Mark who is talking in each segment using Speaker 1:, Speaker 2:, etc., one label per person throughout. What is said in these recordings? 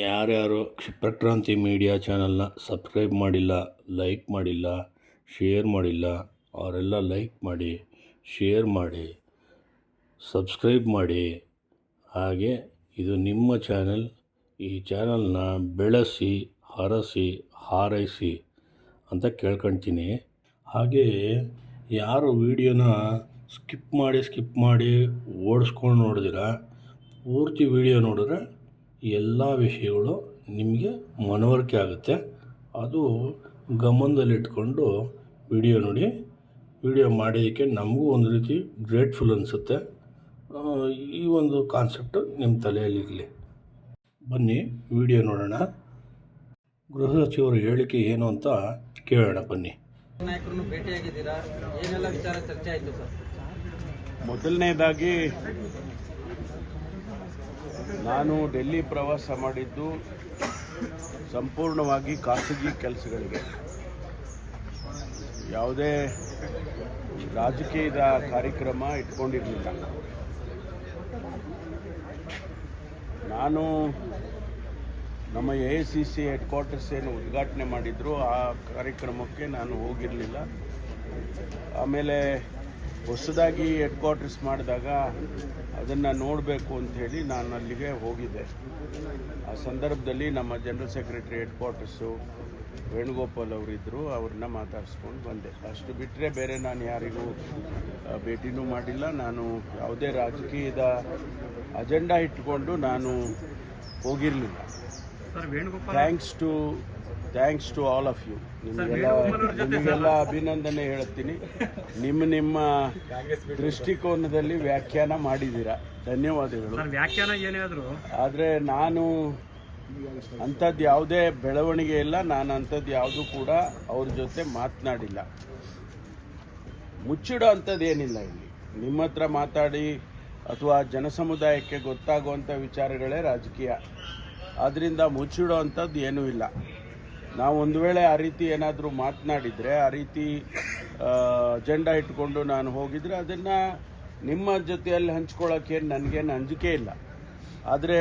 Speaker 1: ಯಾರ್ಯಾರು ಕ್ಷಿಪ್ರಕ್ರಾಂತಿ ಮೀಡಿಯಾ ಚಾನಲ್ನ ಸಬ್ಸ್ಕ್ರೈಬ್ ಮಾಡಿಲ್ಲ, ಲೈಕ್ ಮಾಡಿಲ್ಲ, ಶೇರ್ ಮಾಡಿಲ್ಲ ಅವರೆಲ್ಲ ಲೈಕ್ ಮಾಡಿ, ಶೇರ್ ಮಾಡಿ, ಸಬ್ಸ್ಕ್ರೈಬ್ ಮಾಡಿ. ಹಾಗೆ ಇದು ನಿಮ್ಮ ಚಾನಲ್. ಈ ಚಾನಲ್ನ ಬೆಳೆಸಿ, ಹರಸಿ, ಹಾರೈಸಿ ಅಂತ ಕೇಳ್ಕೊಳ್ತೀನಿ. ಹಾಗೆಯೇ ಯಾರು ವೀಡಿಯೋನ ಸ್ಕಿಪ್ ಮಾಡಿ ಓಡಿಸ್ಕೊಂಡು ನೋಡಿದಿರ, ಪೂರ್ತಿ ವೀಡಿಯೋ ನೋಡಿದ್ರೆ ಎಲ್ಲ ವಿಷಯಗಳು ನಿಮಗೆ ಮನವರಿಕೆ ಆಗುತ್ತೆ. ಅದು ಗಮನದಲ್ಲಿಟ್ಕೊಂಡು ವಿಡಿಯೋ ನೋಡಿ. ವಿಡಿಯೋ ಮಾಡಿದ್ದಕ್ಕೆ ನಮಗೂ ಒಂದು ರೀತಿ ಗ್ರೇಟ್ಫುಲ್ ಅನಿಸುತ್ತೆ. ಈ ಒಂದು ಕಾನ್ಸೆಪ್ಟು ನಿಮ್ಮ ತಲೆಯಲ್ಲಿರಲಿ. ಬನ್ನಿ ವಿಡಿಯೋ ನೋಡೋಣ. ಗೃಹ ಸಚಿವರ ಹೇಳಿಕೆ ಏನು ಅಂತ ಕೇಳೋಣ ಬನ್ನಿ.
Speaker 2: ನಾಯಕರನ್ನು ಭೇಟಿಯಾಗಿದ್ದೀರಾ, ಏನೆಲ್ಲ ವಿಚಾರ ಚರ್ಚೆ ಆಯಿತು ಸರ್?
Speaker 3: ಮೊದಲನೇದಾಗಿ ನಾನು ಡೆಲ್ಲಿ ಪ್ರವಾಸ ಮಾಡಿದ್ದು ಸಂಪೂರ್ಣವಾಗಿ ಖಾಸಗಿ ಕೆಲಸಗಳಿಗೆ, ಯಾವುದೇ ರಾಜಕೀಯದ ಕಾರ್ಯಕ್ರಮ ಇಟ್ಕೊಂಡಿರಲಿಲ್ಲ. ನಾನು ನಮ್ಮ AICC ಹೆಡ್ ಕ್ವಾರ್ಟರ್ಸ್ ಏನು ಉದ್ಘಾಟನೆ ಮಾಡಿದ್ರು ಆ ಕಾರ್ಯಕ್ರಮಕ್ಕೆ ನಾನು ಹೋಗಿರಲಿಲ್ಲ. ಆಮೇಲೆ ಹೊಸದಾಗಿ ಹೆಡ್ ಕ್ವಾರ್ಟರ್ಸ್ ಮಾಡಿದಾಗ ಅದನ್ನು ನೋಡಬೇಕು ಅಂಥೇಳಿ ನಾನು ಅಲ್ಲಿಗೆ ಹೋಗಿದ್ದೆ. ಆ ಸಂದರ್ಭದಲ್ಲಿ ನಮ್ಮ general secretary headquarters Venugopal ಅವರಿದ್ದರು, ಅವ್ರನ್ನ ಮಾತಾಡಿಸ್ಕೊಂಡು ಬಂದೆ. ಅಷ್ಟು ಬಿಟ್ಟರೆ ಬೇರೆ ನಾನು ಯಾರಿಗೂ ಭೇಟಿನೂ ಮಾಡಿಲ್ಲ. ನಾನು ಯಾವುದೇ ರಾಜಕೀಯದ ಅಜೆಂಡಾ ಇಟ್ಕೊಂಡು ನಾನು ಹೋಗಿರಲಿಲ್ಲ. Thanks to all of you. ನಿಮಗೆಲ್ಲ ಅಭಿನಂದನೆ ಹೇಳ್ತೀನಿ. ನಿಮ್ಮ ದೃಷ್ಟಿಕೋನದಲ್ಲಿ ವ್ಯಾಖ್ಯಾನ ಮಾಡಿದ್ದೀರಾ, ಧನ್ಯವಾದಗಳು. ಆದರೆ ನಾನು ಅಂಥದ್ದು ಯಾವುದೇ ಬೆಳವಣಿಗೆ ಇಲ್ಲ, ನಾನು ಅಂಥದ್ದು ಯಾವುದೂ ಕೂಡ ಅವ್ರ ಜೊತೆ ಮಾತನಾಡಿಲ್ಲ. ಮುಚ್ಚಿಡೋ ಅಂಥದ್ದು ಏನಿಲ್ಲ ಇಲ್ಲಿ. ನಿಮ್ಮ ಹತ್ರ ಮಾತಾಡಿ ಅಥವಾ ಜನಸಮುದಾಯಕ್ಕೆ ಗೊತ್ತಾಗುವಂಥ ವಿಚಾರಗಳೇ ರಾಜಕೀಯ. ಆದ್ದರಿಂದ ಮುಚ್ಚಿಡೋ ಅಂಥದ್ದು ಏನೂ ಇಲ್ಲ. ನಾವು ಒಂದು ವೇಳೆ ಆ ರೀತಿ ಏನಾದರೂ ಮಾತನಾಡಿದರೆ, ಆ ರೀತಿ ಅಜೆಂಡಾ ಇಟ್ಕೊಂಡು ನಾನು ಹೋಗಿದ್ರೆ ಅದನ್ನು ನಿಮ್ಮ ಜೊತೆಯಲ್ಲಿ ಹಂಚ್ಕೊಳ್ಳೋಕ್ಕೆ ನನಗೇನು ಅಂಜಿಕೆ ಇಲ್ಲ. ಆದರೆ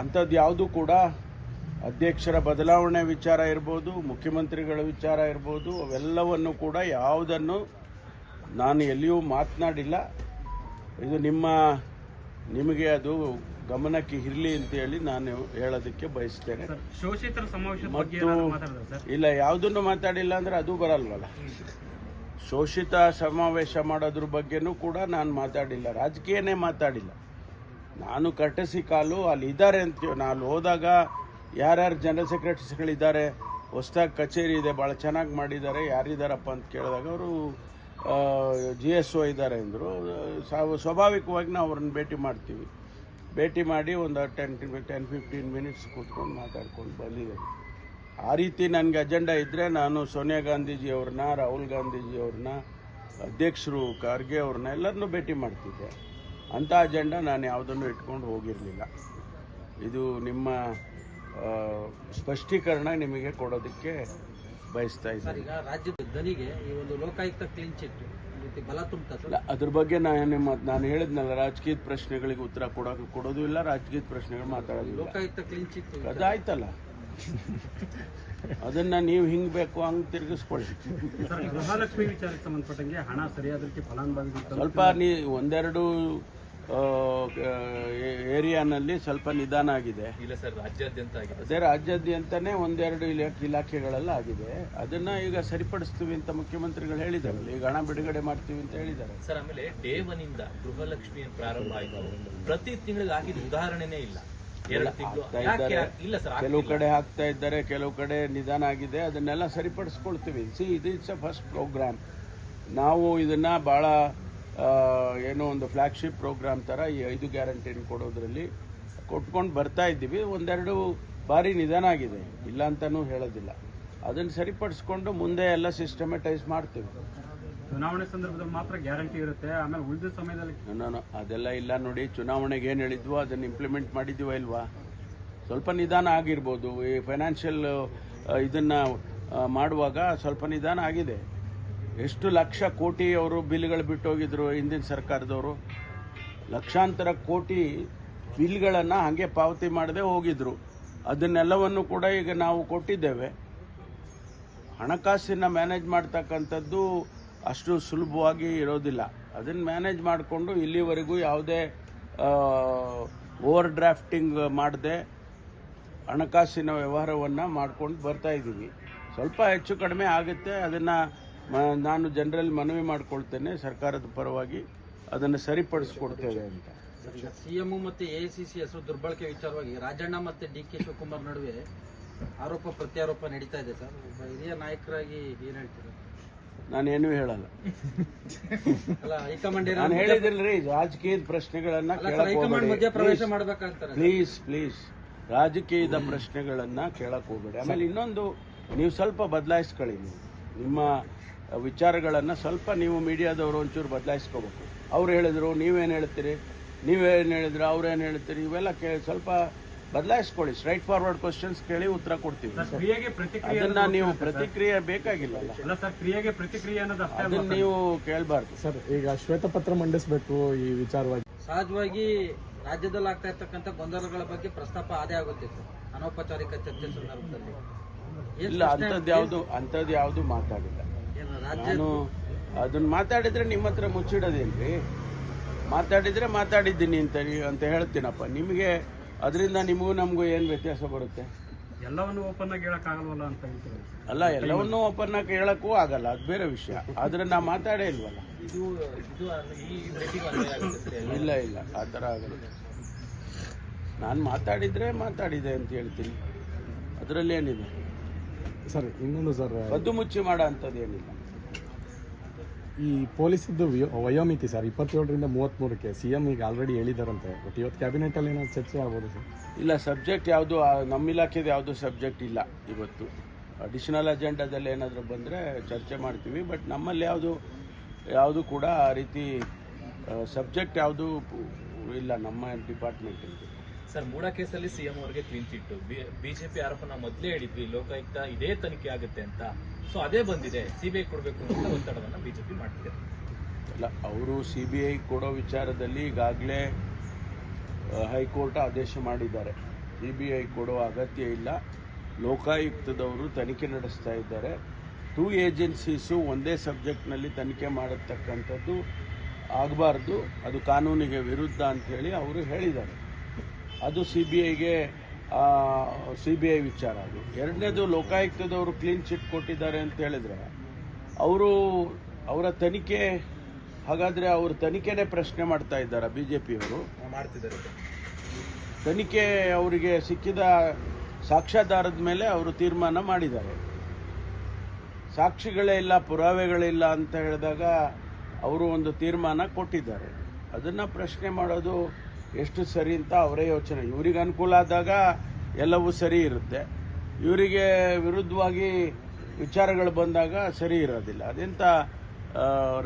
Speaker 3: ಅಂಥದ್ದು ಯಾವುದೂ ಕೂಡ ಅಧ್ಯಕ್ಷರ ಬದಲಾವಣೆ ವಿಚಾರ ಇರ್ಬೋದು, ಮುಖ್ಯಮಂತ್ರಿಗಳ ವಿಚಾರ ಇರ್ಬೋದು, ಅವೆಲ್ಲವನ್ನು ಕೂಡ ಯಾವುದನ್ನು ನಾನು ಎಲ್ಲಿಯೂ ಮಾತನಾಡಿಲ್ಲ. ಇದು ನಿಮಗೆ ಅದು ಗಮನಕ್ಕೆ ಇರಲಿ ಅಂತೇಳಿ ನಾನು ಹೇಳೋದಕ್ಕೆ ಬಯಸ್ತೇನೆ. ಇಲ್ಲ, ಯಾವುದನ್ನು ಮಾತಾಡಿಲ್ಲ ಅಂದರೆ ಅದು ಬರಲ್ವಲ್ಲ. ಶೋಷಿತ ಸಮಾವೇಶ ಮಾಡೋದ್ರ ಬಗ್ಗೆನೂ ಕೂಡ ನಾನು ಮಾತಾಡಿಲ್ಲ, ರಾಜಕೀಯನೇ ಮಾತಾಡಿಲ್ಲ. ನಾನು ಕರ್ಟಸಿ ಕಾಲು ಅಲ್ಲಿ ಇದ್ದಾರೆ ಅಂತ ನಾನು ಹೋದಾಗ ಯಾರ್ಯಾರು ಜನರಲ್ ಸೆಕ್ರೆಟರಿಸ್ಗಳಿದ್ದಾರೆ, ಹೊಸದಾಗಿ ಕಚೇರಿ ಇದೆ, ಭಾಳ ಚೆನ್ನಾಗಿ ಮಾಡಿದ್ದಾರೆ, ಯಾರಿದ್ದಾರಪ್ಪ ಅಂತ ಕೇಳಿದಾಗ ಅವರು GSO ಇದ್ದಾರೆ ಅಂದರು. ಸ್ವಾಭಾವಿಕವಾಗಿ ನಾವು ಅವ್ರನ್ನ ಭೇಟಿ ಮಾಡಿ ಒಂದು 10-15 ಮಿನಿಟ್ಸ್ ಕೂತ್ಕೊಂಡು ಮಾತಾಡ್ಕೊಂಡು ಬಂದಿದೆ. ಆ ರೀತಿ ನನಗೆ ಅಜೆಂಡಾ ಇದ್ದರೆ ನಾನು ಸೋನಿಯಾ ಗಾಂಧೀಜಿಯವ್ರನ್ನ, ರಾಹುಲ್ ಗಾಂಧೀಜಿಯವ್ರನ್ನ, ಅಧ್ಯಕ್ಷರು ಖರ್ಗೆ ಅವ್ರನ್ನ ಎಲ್ಲರನ್ನೂ ಭೇಟಿ ಮಾಡ್ತಿದ್ದೆ. ಅಂಥ ಅಜೆಂಡಾ ನಾನು ಯಾವುದನ್ನು ಇಟ್ಕೊಂಡು ಹೋಗಿರಲಿಲ್ಲ. ಇದು ನಿಮ್ಮ ಸ್ಪಷ್ಟೀಕರಣ ನಿಮಗೆ ಕೊಡೋದಕ್ಕೆ ಬಯಸ್ತಾ ಇದ್ದೀನಿ.
Speaker 2: ರಾಜ್ಯದ ಧನಿಗೆ ಈ ಒಂದು ಲೋಕಾಯುಕ್ತ ಕ್ಲೀನ್ ಚಿಟ್ ಬಲ ತುಂಬುತ್ತಾ?
Speaker 3: ಅದ್ರ ಬಗ್ಗೆ ನಾನು ಹೇಳಿದ್ನಲ್ಲ, ರಾಜಕೀಯದ ಪ್ರಶ್ನೆಗಳಿಗೆ ಉತ್ತರ ಕೊಡೋದು ಇಲ್ಲ, ರಾಜಕೀಯದ ಪ್ರಶ್ನೆಗಳು ಮಾತಾಡೋದಿಲ್ಲ.
Speaker 2: ಲೋಕಾಯುಕ್ತ ಕ್ಲೀನ್ ಚಿಟ್
Speaker 3: ಅದಾಯ್ತಲ್ಲ, ಅದನ್ನ ನೀವು ಹಿಂಗ್ ಬೇಕು ಹಂಗೆ ತಿರುಗಿಸ್ಕೊಳ್ಳಿ.
Speaker 4: ಗೃಹಲಕ್ಷ್ಮಿ ವಿಚಾರಕ್ಕೆ ಸಂಬಂಧಪಟ್ಟಂಗೆ ಹಣ ಸರಿಯಾದಕ್ಕೆ ಫಲಾನುಭವಿಗಳು
Speaker 3: ಸ್ವಲ್ಪ ಒಂದೆರಡು ಏರಿಯಾನಲ್ಲಿ ಸ್ವಲ್ಪ ನಿಧಾನ ಆಗಿದೆ.
Speaker 2: ಇಲ್ಲ ಸರ್, ರಾಜ್ಯಾದ್ಯಂತ ಆಗಿದೆ.
Speaker 3: ಅದೇ ರಾಜ್ಯಾದ್ಯಂತನೇ ಒಂದೆರಡು ಇಲಾಖೆಗಳೆಲ್ಲ ಆಗಿದೆ. ಅದನ್ನ ಈಗ ಸರಿಪಡಿಸ್ತೀವಿ ಅಂತ ಮುಖ್ಯಮಂತ್ರಿಗಳು ಹೇಳಿದಾರಲ್ಲ, ಈಗ ಹಣ ಬಿಡುಗಡೆ ಮಾಡ್ತೀವಿ ಅಂತ ಹೇಳಿದ್ದಾರೆ
Speaker 5: ಸರ್. ಆಮೇಲೆ ಡೇ 1 ಇಂದ ಗೃಹಲಕ್ಷ್ಮಿ ಪ್ರಾರಂಭ ಆಯಿತು, ಪ್ರತಿ ತಿಂಗಳಿಗೆ ಆಗಿದ್ದು ಉದಾಹರಣೆನೇ ಇಲ್ಲ.
Speaker 3: ಕೆಲವು ಕಡೆ ಹಾಕ್ತಾ ಇದ್ದಾರೆ, ಕೆಲವು ಕಡೆ ನಿಧಾನ ಆಗಿದೆ. ಅದನ್ನೆಲ್ಲ ಸರಿಪಡಿಸ್ಕೊಳ್ತೀವಿ. It's a first program. ನಾವು ಇದನ್ನ ಬಹಳ ಏನೋ ಒಂದು ಫ್ಲಾಗ್ಶಿಪ್ ಪ್ರೋಗ್ರಾಮ್ ಥರ ಈ 5 ಗ್ಯಾರಂಟಿನ ಕೊಡೋದ್ರಲ್ಲಿ ಕೊಟ್ಕೊಂಡು ಬರ್ತಾ ಇದ್ದೀವಿ. ಒಂದೆರಡು ಬಾರಿ ನಿಧಾನ ಆಗಿದೆ, ಇಲ್ಲ ಅಂತಲೂ ಹೇಳೋದಿಲ್ಲ. ಅದನ್ನು ಸರಿಪಡಿಸ್ಕೊಂಡು ಮುಂದೆ ಎಲ್ಲ ಸಿಸ್ಟಮೆಟೈಸ್ ಮಾಡ್ತೀವಿ.
Speaker 4: ಚುನಾವಣೆ ಸಂದರ್ಭದಲ್ಲಿ ಮಾತ್ರ ಗ್ಯಾರಂಟಿ ಇರುತ್ತೆ, ಆಮೇಲೆ ಉಳಿದ ಸಮಯದಲ್ಲಿ
Speaker 3: ಅದೆಲ್ಲ ಇಲ್ಲ. ನೋಡಿ, ಚುನಾವಣೆಗೆ ಏನು ಹೇಳಿದ್ವೋ ಅದನ್ನು ಇಂಪ್ಲಿಮೆಂಟ್ ಮಾಡಿದ್ದೀವ ಇಲ್ವಾ? ಸ್ವಲ್ಪ ನಿಧಾನ ಆಗಿರ್ಬೋದು. ಈ ಫೈನಾನ್ಷಿಯಲ್ ಇದನ್ನು ಮಾಡುವಾಗ ಸ್ವಲ್ಪ ನಿಧಾನ ಆಗಿದೆ. ಎಷ್ಟು ಲಕ್ಷ ಕೋಟಿ ಅವರು ಬಿಲ್ಗಳು ಬಿಟ್ಟೋಗಿದ್ರು ಹಿಂದಿನ ಸರ್ಕಾರದವರು. ಲಕ್ಷಾಂತರ ಕೋಟಿ ಬಿಲ್ಗಳನ್ನು ಹಾಗೆ ಪಾವತಿ ಮಾಡದೆ ಹೋಗಿದ್ರು. ಅದನ್ನೆಲ್ಲವನ್ನು ಕೂಡ ಈಗ ನಾವು ಕೊಟ್ಟಿದ್ದೇವೆ. ಹಣಕಾಸಿನ ಮ್ಯಾನೇಜ್ ಮಾಡ್ತಕ್ಕಂಥದ್ದು ಅಷ್ಟು ಸುಲಭವಾಗಿ ಇರೋದಿಲ್ಲ. ಅದನ್ನು ಮ್ಯಾನೇಜ್ ಮಾಡಿಕೊಂಡು ಇಲ್ಲಿವರೆಗೂ ಯಾವುದೇ ಓವರ್ ಡ್ರಾಫ್ಟಿಂಗ್ ಮಾಡದೆ ಹಣಕಾಸಿನ ವ್ಯವಹಾರವನ್ನು ಮಾಡ್ಕೊಂಡು ಬರ್ತಾ ಇದ್ದೀವಿ. ಸ್ವಲ್ಪ ಹೆಚ್ಚು ಕಡಿಮೆ ಆಗುತ್ತೆ, ಅದನ್ನು ನಾನು ಜನರಲ್ಲಿ ಮನವಿ ಮಾಡಿಕೊಳ್ತೇನೆ, ಸರ್ಕಾರದ ಪರವಾಗಿ ಅದನ್ನು ಸರಿಪಡಿಸ್ಕೊಡ್ತೇವೆ ಅಂತ.
Speaker 2: ಸಿಎಂ ಮತ್ತು ಎಐಸಿಸಿ ಹೆಸರು ದುರ್ಬಳಕೆ ವಿಚಾರವಾಗಿ ರಾಜಣ್ಣ ಮತ್ತು ಡಿ ಕೆ ಶಿವಕುಮಾರ್ ನಡುವೆ ಆರೋಪ ಪ್ರತ್ಯಾರೋಪ ನಡೀತಾ ಇದೆ ಸರ್. ಒಬ್ಬ ಹಿರಿಯ ನಾಯಕರಾಗಿ ಏನ್ ಹೇಳ್ತೀರಾ?
Speaker 3: ನಾನೇನು ಹೇಳಲ್ಲ.
Speaker 2: ಅಲ್ಲ, ಹೈಕಮಾಂಡ್
Speaker 3: ನಾನು ಹೇಳಿದಿಲ್ರಿ, ರಾಜಕೀಯದ ಪ್ರಶ್ನೆಗಳನ್ನ
Speaker 2: ಹೈಕಮಾಂಡ್ ಮಧ್ಯ ಪ್ರವೇಶ ಮಾಡ್ಬೇಕಂತಾರೆ.
Speaker 3: ಪ್ಲೀಸ್ ರಾಜಕೀಯದ ಪ್ರಶ್ನೆಗಳನ್ನ ಕೇಳಕ್ ಹೋಗ್ಬೇಡಿ. ಆಮೇಲೆ ಇನ್ನೊಂದು, ನೀವು ಸ್ವಲ್ಪ ಬದಲಾಯಿಸ್ಕೊಳ್ಳಿ. ನಿಮ್ಮ ವಿಚಾರಗಳನ್ನ ಸ್ವಲ್ಪ ನೀವು ಮೀಡಿಯಾದವರು ಒಂಚೂರು ಬದಲಾಯಿಸ್ಕೋಬೇಕು. ಅವ್ರು ಹೇಳಿದ್ರು ನೀವೇನು ಹೇಳ್ತೀರಿ, ನೀವೇನು ಹೇಳಿದ್ರು ಅವ್ರೇನು ಹೇಳ್ತೀರಿ, ಇವೆಲ್ಲ ಸ್ವಲ್ಪ ಬದಲಾಯಿಸ್ಕೊಳ್ಳಿ. ಸ್ಟ್ರೈಟ್ ಫಾರ್ವರ್ಡ್ ಕ್ವಶನ್ಸ್ ಕೇಳಿ ಉತ್ತರ ಕೊಡ್ತೀವಿ. ಅದನ್ನ ನೀವು ಪ್ರತಿಕ್ರಿಯೆ ಬೇಕಾಗಿಲ್ಲ.
Speaker 4: ಕ್ರಿಯೆಗೆ ಪ್ರತಿಕ್ರಿಯೆ
Speaker 3: ಅದನ್ನ ನೀವು ಕೇಳಬಾರ್ದು
Speaker 6: ಸರ್. ಈಗ ಶ್ವೇತಪತ್ರ ಮಂಡಿಸಬೇಕು ಈ ವಿಚಾರವಾಗಿ.
Speaker 2: ಸಹಜವಾಗಿ ರಾಜ್ಯದಲ್ಲಿ ಆಗ್ತಾ ಇರ್ತಕ್ಕಂಥ ಗೊಂದಲಗಳ ಬಗ್ಗೆ ಪ್ರಸ್ತಾಪ ಆದೇ ಆಗುತ್ತೆ ಸರ್, ಅನೌಪಚಾರಿಕ ಚರ್ಚೆ ಸಂದರ್ಭದಲ್ಲಿ.
Speaker 3: ಇಲ್ಲ, ಅಂಥದ್ದು ಯಾವುದು ಮಾತಾಡಿಲ್ಲ ನಾನು. ಅದನ್ನ ಮಾತಾಡಿದ್ರೆ ನಿಮ್ಮ ಹತ್ರ ಮುಚ್ಚಿಡೋದೇನ್ರಿ? ಮಾತಾಡಿದ್ದೀನಿ ಅಂತ ಹೇಳ್ತೀನಪ್ಪ. ನಿಮಗೆ ಅದರಿಂದ ನಿಮಗೂ ನಮಗೂ ಏನು ವ್ಯತ್ಯಾಸ ಬರುತ್ತೆ?
Speaker 4: ಎಲ್ಲವನ್ನು ಓಪನ್ ಆಗಿ ಹೇಳಕ್ಕಾಗಲ್ವಲ್ಲ ಅಂತ ಹೇಳ್ತೀವಿ.
Speaker 3: ಅಲ್ಲ, ಎಲ್ಲವನ್ನೂ ಓಪನ್ ಆಗಿ ಹೇಳಕ್ಕೂ ಆಗಲ್ಲ, ಅದು ಬೇರೆ ವಿಷಯ. ಆದ್ರೆ ನಾ ಮಾತಾಡೇ ಇಲ್ವಲ್ಲ. ಇಲ್ಲ ಆ ಥರ ಆಗಲ್ಲ. ನಾನು ಮಾತಾಡಿದೆ ಅಂತ ಹೇಳ್ತೀನಿ. ಅದರಲ್ಲಿ ಏನಿದೆ
Speaker 6: ಸರ್? ಇನ್ನೊಂದು ಸರ್,
Speaker 3: ಕದ್ದು ಮುಚ್ಚಿ ಮಾಡೋ ಅಂಥದ್ದು ಏನಿಲ್ಲ.
Speaker 6: ಈ ಪೊಲೀಸದ್ದು ವಯೋಮಿತಿ ಸರ್ 27ರಿಂದ 33ಕ್ಕೆ ಸಿಎಂ ಈಗ ಆಲ್ರೆಡಿ ಹೇಳಿದಾರಂತೆ. ಬಟ್ ಇವತ್ತು ಕ್ಯಾಬಿನೆಟ್ ಅಲ್ಲಿ ಏನಾದ್ರು ಚರ್ಚೆ ಆಗ್ಬೋದು ಸರ್?
Speaker 3: ಇಲ್ಲ, ಸಬ್ಜೆಕ್ಟ್ ಯಾವುದು ನಮ್ಮ ಇಲಾಖೆದು ಯಾವುದು ಸಬ್ಜೆಕ್ಟ್ ಇಲ್ಲ ಇವತ್ತು. ಅಡಿಷನಲ್ ಅಜೆಂಡಾದಲ್ಲಿ ಏನಾದರೂ ಬಂದರೆ ಚರ್ಚೆ ಮಾಡ್ತೀವಿ. ಬಟ್ ನಮ್ಮಲ್ಲಿ ಯಾವುದು ಕೂಡ ಆ ರೀತಿ ಸಬ್ಜೆಕ್ಟ್ ಯಾವುದು ಇಲ್ಲ ನಮ್ಮ ಡಿಪಾರ್ಟ್ಮೆಂಟಲ್ಲಿ.
Speaker 5: ಸರ್, ಮೂಡ ಕೇಸಲ್ಲಿ ಸಿಎಂ ಅವರಿಗೆ ಕ್ಲೀನ್ ಚಿಟ್. ಬಿಜೆಪಿ ಆರೋಪ ನಾವು ಮೊದಲೇ ಹೇಳಿದ್ವಿ, ಲೋಕಾಯುಕ್ತ ಇದೇ ತನಿಖೆ ಆಗುತ್ತೆ ಅಂತ. ಸೊ ಅದೇ ಬಂದಿದೆ, ಸಿಬಿಐ ಕೊಡಬೇಕು ಅಂತ ಒತ್ತಡವನ್ನು ಬಿಜೆಪಿ ಮಾಡ್ತಿದೆ.
Speaker 3: ಅಲ್ಲ, ಅವರು ಸಿಬಿಐ ಕೊಡೋ ವಿಚಾರದಲ್ಲಿ ಈಗಾಗಲೇ ಹೈಕೋರ್ಟ್ ಆದೇಶ ಮಾಡಿದ್ದಾರೆ. ಸಿಬಿಐ ಕೊಡೋ ಅಗತ್ಯ ಇಲ್ಲ, ಲೋಕಾಯುಕ್ತದವರು ತನಿಖೆ ನಡೆಸ್ತಾ ಇದ್ದಾರೆ. 2 ಏಜೆನ್ಸೀಸು ಒಂದೇ ಸಬ್ಜೆಕ್ಟ್ನಲ್ಲಿ ತನಿಖೆ ಮಾಡತಕ್ಕಂಥದ್ದು ಆಗಬಾರ್ದು, ಅದು ಕಾನೂನಿಗೆ ವಿರುದ್ಧ ಅಂಥೇಳಿ ಅವರು ಹೇಳಿದ್ದಾರೆ. ಅದು ಸಿಬಿಐ ವಿಚಾರ. ಅದು ಎರಡನೇದು, ಲೋಕಾಯುಕ್ತದವರು ಕ್ಲೀನ್ ಚಿಟ್ ಕೊಟ್ಟಿದ್ದಾರೆ ಅಂತ ಹೇಳಿದ್ರೆ ಅವರ ತನಿಖೆ, ಹಾಗಾದರೆ ಅವ್ರ ತನಿಖೆನೇ ಪ್ರಶ್ನೆ ಮಾಡ್ತಾ ಇದ್ದಾರೆ ಬಿಜೆಪಿಯವರು.
Speaker 5: ಮಾಡ್ತಿದ್ದಾರೆ
Speaker 3: ತನಿಖೆ ಅವರಿಗೆ ಸಿಕ್ಕಿದ ಸಾಕ್ಷ್ಯಾಧಾರದ ಮೇಲೆ ಅವರು ತೀರ್ಮಾನ ಮಾಡಿದ್ದಾರೆ. ಸಾಕ್ಷಿಗಳೇ ಇಲ್ಲ, ಪುರಾವೆಗಳಿಲ್ಲ ಅಂತ ಹೇಳಿದಾಗ ಅವರು ಒಂದು ತೀರ್ಮಾನ ಕೊಟ್ಟಿದ್ದಾರೆ. ಅದನ್ನು ಪ್ರಶ್ನೆ ಮಾಡೋದು ಎಷ್ಟು ಸರಿ ಅಂತ ಅವರೇ ಯೋಚನೆ. ಇವರಿಗೆ ಅನುಕೂಲ ಆದಾಗ ಎಲ್ಲವೂ ಸರಿ ಇರುತ್ತೆ, ಇವರಿಗೆ ವಿರುದ್ಧವಾಗಿ ವಿಚಾರಗಳು ಬಂದಾಗ ಸರಿ ಇರೋದಿಲ್ಲ. ಅದೆಂಥ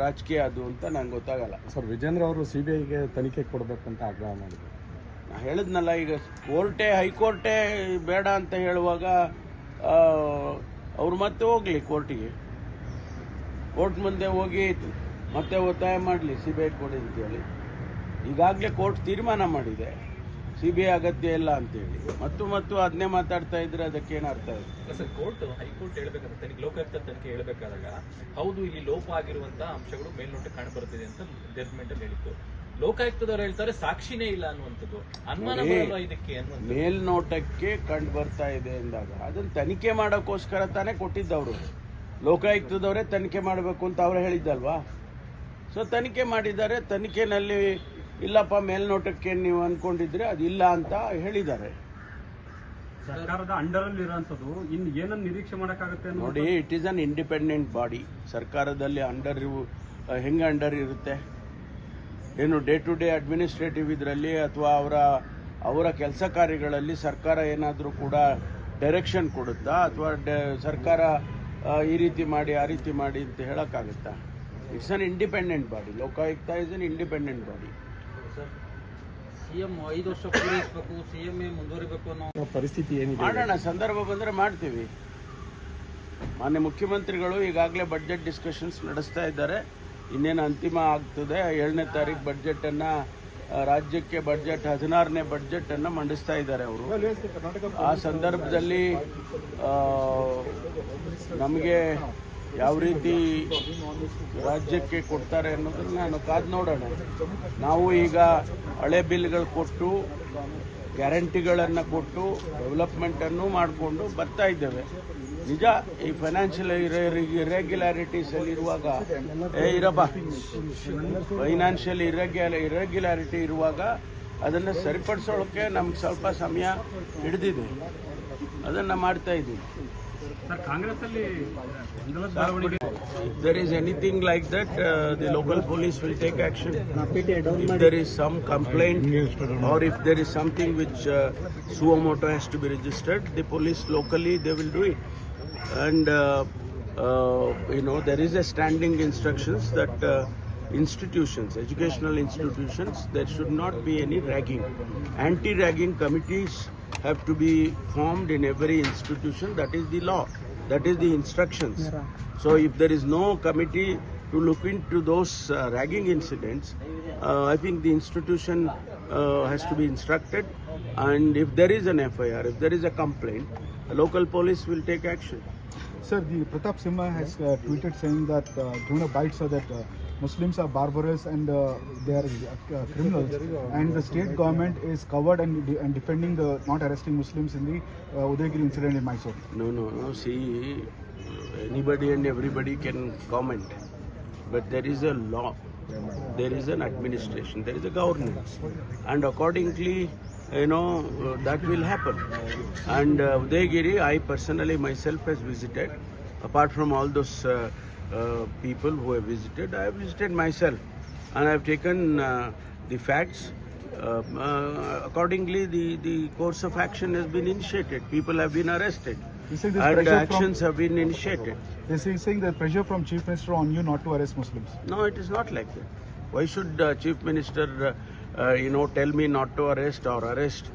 Speaker 3: ರಾಜಕೀಯ ಅದು ಅಂತ ನಂಗೆ ಗೊತ್ತಾಗಲ್ಲ.
Speaker 6: ಸರ್, ವಿಜೇಂದ್ರ ಅವರು ಸಿಬಿಐಗೆ ತನಿಖೆ ಕೊಡಬೇಕಂತ ಆಗ್ರಹ ಮಾಡಿದ್ರು.
Speaker 3: ನಾನು ಹೇಳಿದ್ನಲ್ಲ, ಈಗ ಹೈಕೋರ್ಟೇ ಬೇಡ ಅಂತ ಹೇಳುವಾಗ ಅವ್ರು ಮತ್ತೆ ಹೋಗಲಿ ಕೋರ್ಟಿಗೆ, ಕೋರ್ಟ್ ಮುಂದೆ ಹೋಗಿ ಮತ್ತೆ ಒತ್ತಾಯ ಮಾಡಲಿ ಸಿಬಿಐ ಕೊಡಿ ಅಂತೇಳಿ. ಈಗಾಗಲೇ ಕೋರ್ಟ್ ತೀರ್ಮಾನ ಮಾಡಿದೆ ಸಿಬಿಐ ಅಗತ್ಯ ಇಲ್ಲ ಅಂತೇಳಿ. ಮತ್ತು ಅದನ್ನೇ ಮಾತಾಡ್ತಾ ಇದ್ರೆ ಅದಕ್ಕೇನು ಅರ್ಥ ಇದೆ?
Speaker 5: ಸರ್, ಹೈಕೋರ್ಟ್ ಹೇಳ್ಬೇಕಾದ್ರೆ ಲೋಕಾಯುಕ್ತ ತನಿಖೆ ಹೇಳ್ಬೇಕಾದಾಗ ಹೌದು ಇಲ್ಲಿ ಲೋಪ ಆಗಿರುವಂತಹ ಅಂಶಗಳು ಮೇಲ್ನೋಟಕ್ಕೆ ಕಾಣಬರುತ್ತಿದೆ ಅಂತ ಜಡ್ಜ್ಮೆಂಟ್ ಅಲ್ಲಿ ಹೇಳಿತ್ತು. ಲೋಕಾಯುಕ್ತದವರು ಹೇಳ್ತಾರೆ ಸಾಕ್ಷಿನೇ ಇಲ್ಲ ಅನ್ನುವಂಥದ್ದು. ಅನುಮಾನ ಬರಲ್ಲ ಇದಕ್ಕೆ ಅನ್ನುವಂಥದ್ದು.
Speaker 3: ಮೇಲ್ನೋಟಕ್ಕೆ ಕಂಡು ಬರ್ತಾ ಇದೆ ಎಂದಾಗ ಅದನ್ನ ತನಿಖೆ ಮಾಡೋಕ್ಕೋಸ್ಕರ ತಾನೇ ಕೊಟ್ಟಿದ್ದವರು. ಲೋಕಾಯುಕ್ತದವರೇ ತನಿಖೆ ಮಾಡಬೇಕು ಅಂತ ಅವರು ಹೇಳಿದ್ದಲ್ವಾ? ಸೊ ತನಿಖೆ ಮಾಡಿದ್ದಾರೆ. ತನಿಖೆನಲ್ಲಿ ಇಲ್ಲಪ್ಪ ಮೇಲ್ನೋಟಕ್ಕೆ ನೀವು ಅನ್ಕೊಂಡಿದ್ರೆ ಅದಿಲ್ಲ ಅಂತ ಹೇಳಿದ್ದಾರೆ.
Speaker 4: ಸರ್ಕಾರದ ಅಂಡರ್ ಅಲ್ಲಿ ಇರುವಂತದ್ದು ಇನ್ನು ಏನನ್ನು ನಿರೀಕ್ಷೆ ಮಾಡಕ್ಕಾಗುತ್ತೆ
Speaker 3: ನೋಡಿ, it is an independent body. ಸರ್ಕಾರದಲ್ಲಿ ಹೆಂಗೆ ಅಂಡರ್ ಇರುತ್ತೆ? ಏನು ಡೇ ಟು ಡೇ ಅಡ್ಮಿನಿಸ್ಟ್ರೇಟಿವ್ ಇದರಲ್ಲಿ ಅಥವಾ ಅವರ ಕೆಲಸ ಕಾರ್ಯಗಳಲ್ಲಿ ಸರ್ಕಾರ ಏನಾದರೂ ಕೂಡ ಡೈರೆಕ್ಷನ್ ಕೊಡುತ್ತಾ? ಅಥವಾ ಸರ್ಕಾರ ಈ ರೀತಿ ಮಾಡಿ ಆ ರೀತಿ ಮಾಡಿ ಅಂತ ಹೇಳೋಕ್ಕಾಗುತ್ತಾ? It's an independent body. Lokayukta is an independent body.
Speaker 2: CM 5 ವರ್ಷ ಪೂರೈಸಬೇಕು, ಸಿಎಂ ಮುಂದುವರಿಬೇಕು ಅನ್ನೋ
Speaker 6: ಪರಿಸ್ಥಿತಿ ಏನಿದೆ?
Speaker 3: ಮಾಡೋಣ, ಸಂದರ್ಭ ಬಂದರೆ ಮಾಡ್ತೀವಿ. ಮಾನ್ಯ ಮುಖ್ಯಮಂತ್ರಿಗಳು ಈಗಾಗಲೇ ಬಡ್ಜೆಟ್ ಡಿಸ್ಕಷನ್ಸ್ ನಡೆಸ್ತಾ ಇದ್ದಾರೆ. ಇನ್ನೇನು ಅಂತಿಮ ಆಗ್ತದೆ. 7ನೇ ತಾರೀಕು ಬಡ್ಜೆಟನ್ನು ರಾಜ್ಯಕ್ಕೆ ಬಡ್ಜೆಟ್ 16ನೇ ಬಡ್ಜೆಟ್ ಅನ್ನು ಮಂಡಿಸ್ತಾ ಇದ್ದಾರೆ ಅವರು. ಆ ಸಂದರ್ಭದಲ್ಲಿ ನಮಗೆ ಯಾವ ರೀತಿ ರಾಜ್ಯಕ್ಕೆ ಕೊಡ್ತಾರೆ ಅನ್ನೋದನ್ನು ನಾನು ಕಾದು ನೋಡೋಣ. ನಾವು ಈಗ ಹಳೆ ಬಿಲ್ಗಳು ಕೊಟ್ಟು ಗ್ಯಾರಂಟಿಗಳನ್ನು ಕೊಟ್ಟು ಡೆವಲಪ್ಮೆಂಟನ್ನು ಮಾಡಿಕೊಂಡು ಬರ್ತಾ ಇದ್ದೇವೆ. ನಿಜ ಈ ಫೈನಾನ್ಷಿಯಲ್ ಇರೆಗ್ಯುಲಾರಿಟೀಸ್ ಅಲ್ಲಿ ಇರುವಾಗ ಫೈನಾನ್ಷಿಯಲ್ ಇರೆಗ್ಯುಲಾರಿಟಿ ಇರುವಾಗ ಅದನ್ನು ಸರಿಪಡಿಸೋಳಕ್ಕೆ ನಮ್ಗೆ ಸ್ವಲ್ಪ ಸಮಯ ಹಿಡಿದಿದೆ, ಅದನ್ನು ಮಾಡ್ತಾ ಇದ್ದೀವಿ.
Speaker 4: ಸರ್, ಕಾಂಗ್ರೆಸ್ ಅಲ್ಲಿ
Speaker 3: If there is anything like that, the local police will take action. If there is some complaint or if there is something which suo motu has to be registered, the police locally they will do it. And there is a standing instructions that institutions, educational institutions, there should not be any ragging. Anti-ragging committees have to be formed in every institution. That is the law. That is the instructions. So if there is no committee to look into those ragging incidents, I think the institution has to be instructed, and if there is an FIR, if there is a complaint, the local police will take action.
Speaker 7: Sir, the Pratap Simha has tweeted saying that given a bite, sir, that Muslims are barbarous and they are criminals, and the state government is covered and defending the not arresting Muslims in the Udaygiri incident in Mysore.
Speaker 3: No. See, anybody and everybody can comment, but there is a law, there is an administration, there is a governance, and accordingly, that will happen. And Udaygiri, I personally myself has visited. Apart from all those people who have visited, I have visited myself, and I have taken the facts. Accordingly, the course of action has been initiated. People have been arrested, and actions have been initiated.
Speaker 7: They're saying the pressure from Chief Minister on you not to arrest Muslims.
Speaker 3: No, it is not like that. Why should Chief Minister, tell me not to arrest or arrest?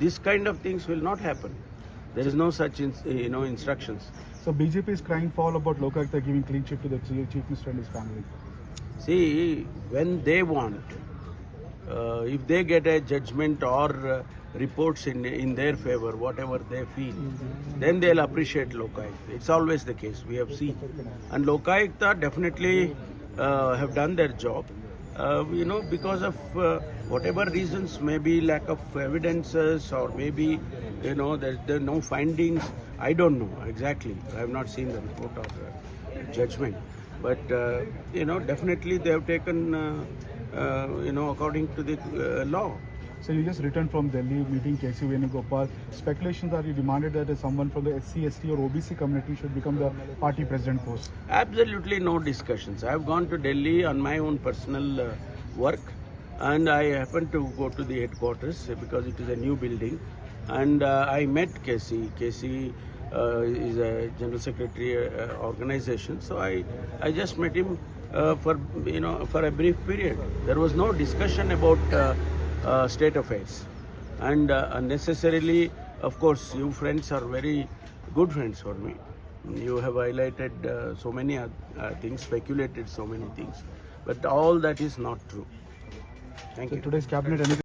Speaker 3: This kind of things will not happen. There is no such, instructions.
Speaker 7: So BJP is crying foul about Lokayuktha giving clean chit to the Chief Minister and his family.
Speaker 3: See, when they want, if they get a judgment or reports in their favor, whatever they feel, then they'll appreciate Lokayuktha. It's always the case, we have seen. And Lokayuktha definitely have done their job, because of whatever reasons, maybe lack of evidences or maybe, there are no findings. I don't know exactly. I have not seen the report or judgment. But, definitely they have taken, according to the law.
Speaker 7: So you just returned from Delhi meeting KC Venugopal. Speculations are you demanded that someone from the SC, ST or OBC community should become the party president post?
Speaker 3: Absolutely no discussions. I have gone to Delhi on my own personal work, and I happened to go to the headquarters because it is a new building, and I met KC. KC is a general secretary organization, so I just met him for a brief period. There was no discussion about state affairs, and unnecessarily, of course, you friends are very good friends for me. You have highlighted so many things, speculated so many things, but all that is not true. Thank you.
Speaker 7: Today's cabinet